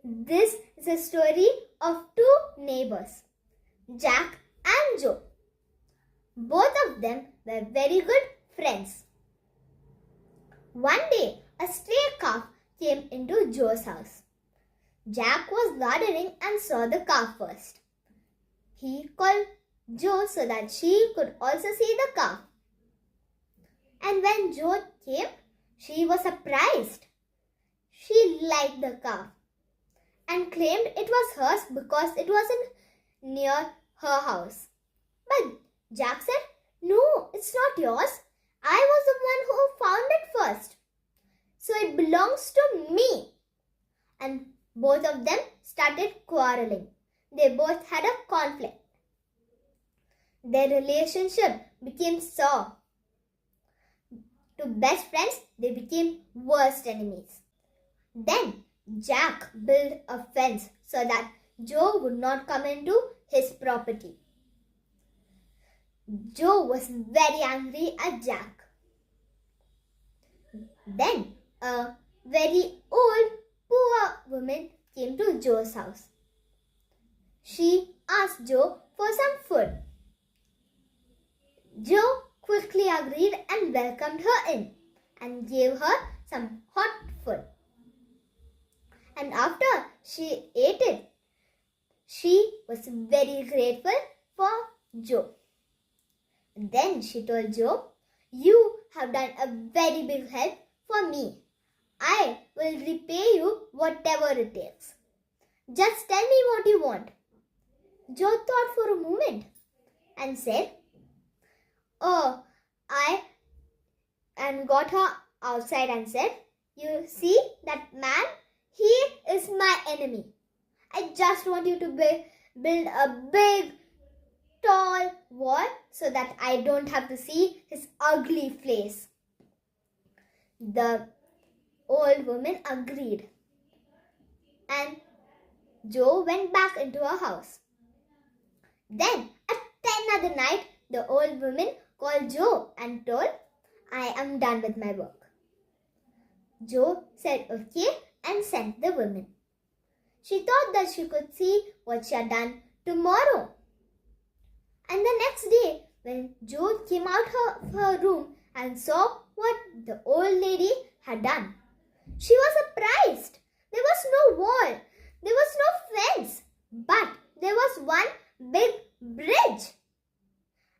This is a story of two neighbors, Jack and Joe. Both of them were very good friends. One day, a stray calf came into Joe's house. Jack was gardening and saw the calf first. He called Joe so that she could also see the calf. And when Joe came, she was surprised. She liked the calf and claimed it was hers because it wasn't near her house. But Jack said, "No, it's not yours. I was the one who found it first. So it belongs to me." And both of them started quarreling. They both had a conflict. Their relationship became sour. To best friends, they became worst enemies. Then Jack built a fence so that Joe would not come into his property. Joe was very angry at Jack. Then a very old, poor woman came to Joe's house. She asked Joe for some food. Joe quickly agreed and welcomed her in and gave her some hot food. And after she ate it, she was very grateful for Joe. Then she told Joe, "You have done a very big help for me. I will repay you whatever it takes. Just tell me what you want." Joe thought for a moment and said, and got her outside and said, "You see that man? He is my enemy. I just want you to build a big, tall wall so that I don't have to see his ugly face." The old woman agreed, and Joe went back into her house. Then at 10 of the night, the old woman called Joe and told, "I am done with my work." Joe said okay and sent the woman. She thought that she could see what she had done tomorrow. And the next day, when Joe came out of her room and saw what the old lady had done, she was surprised. There was no wall, there was no fence, but there was one big bridge.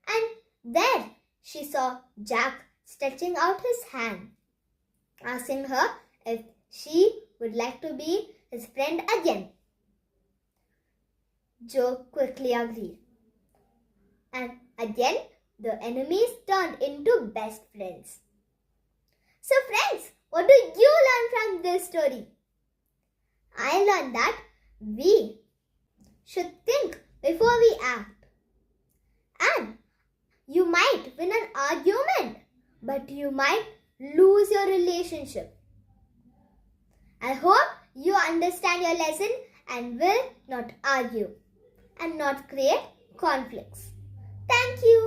And there she saw Jack stretching out his hand, asking her if she would like to be his friend again. Joe quickly agreed. And again, the enemies turned into best friends. So friends, what do you learn from this story? I learned that we should think before we act. And you might win an argument, but you might lose your relationship. I hope you understand your lesson and will not argue and not create conflicts. Thank you.